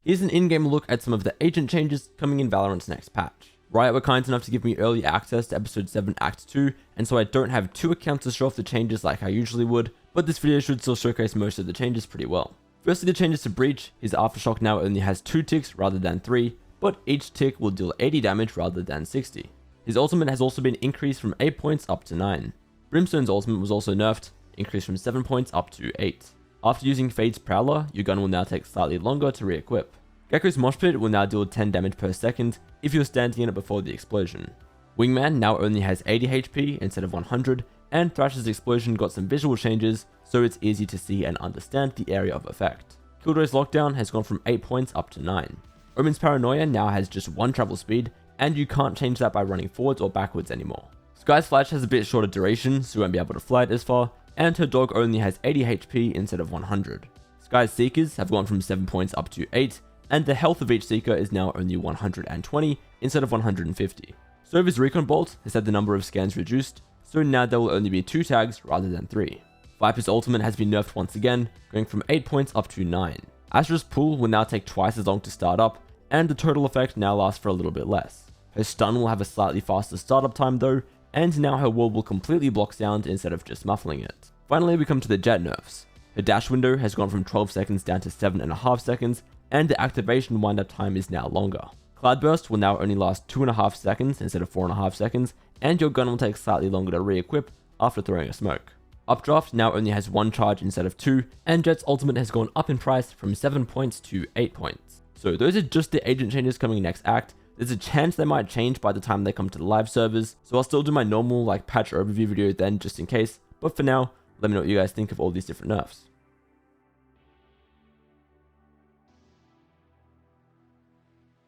Here's an in-game look at some of the agent changes coming in Valorant's next patch. Riot were kind enough to give me early access to episode 7 act 2, and so I don't have 2 accounts to show off the changes like I usually would, but this video should still showcase most of the changes pretty well. Firstly, the changes to Breach. His aftershock now only has 2 ticks rather than 3, but each tick will deal 80 damage rather than 60. His ultimate has also been increased from 8 points up to 9. Brimstone's ultimate was also nerfed, increased from 7 points up to 8. After using Fade's Prowler, your gun will now take slightly longer to re-equip. Gekko's Mosh Pit will now deal 10 damage per second if you're standing in it before the explosion. Wingman now only has 80 HP instead of 100, and Thrash's explosion got some visual changes, so it's easy to see and understand the area of effect. Killjoy's Lockdown has gone from 8 points up to 9. Omen's Paranoia now has just 1 travel speed, and you can't change that by running forwards or backwards anymore. Skye's Flash has a bit shorter duration, so you won't be able to fly it as far, and her dog only has 80 HP instead of 100. Skye's Seekers have gone from 7 points up to 8, and the health of each Seeker is now only 120 instead of 150. Sova's Recon Bolt has had the number of scans reduced, so now there will only be 2 tags rather than 3. Viper's ultimate has been nerfed once again, going from 8 points up to 9. Astra's Pull will now take twice as long to start up, and the total effect now lasts for a little bit less. Her stun will have a slightly faster startup time though, and now her wall will completely block sound instead of just muffling it. Finally, we come to the Jett nerfs. Her dash window has gone from 12 seconds down to 7.5 seconds, and the activation windup time is now longer. Cloudburst will now only last 2.5 seconds instead of 4.5 seconds, and your gun will take slightly longer to re-equip after throwing a smoke. Updraft now only has 1 charge instead of 2, and Jett's ultimate has gone up in price from 7 points to 8 points. So those are just the agent changes coming next act. There's a chance they might change by the time they come to the live servers, so I'll still do my normal patch overview video then just in case, but for now, let me know what you guys think of all these different nerfs.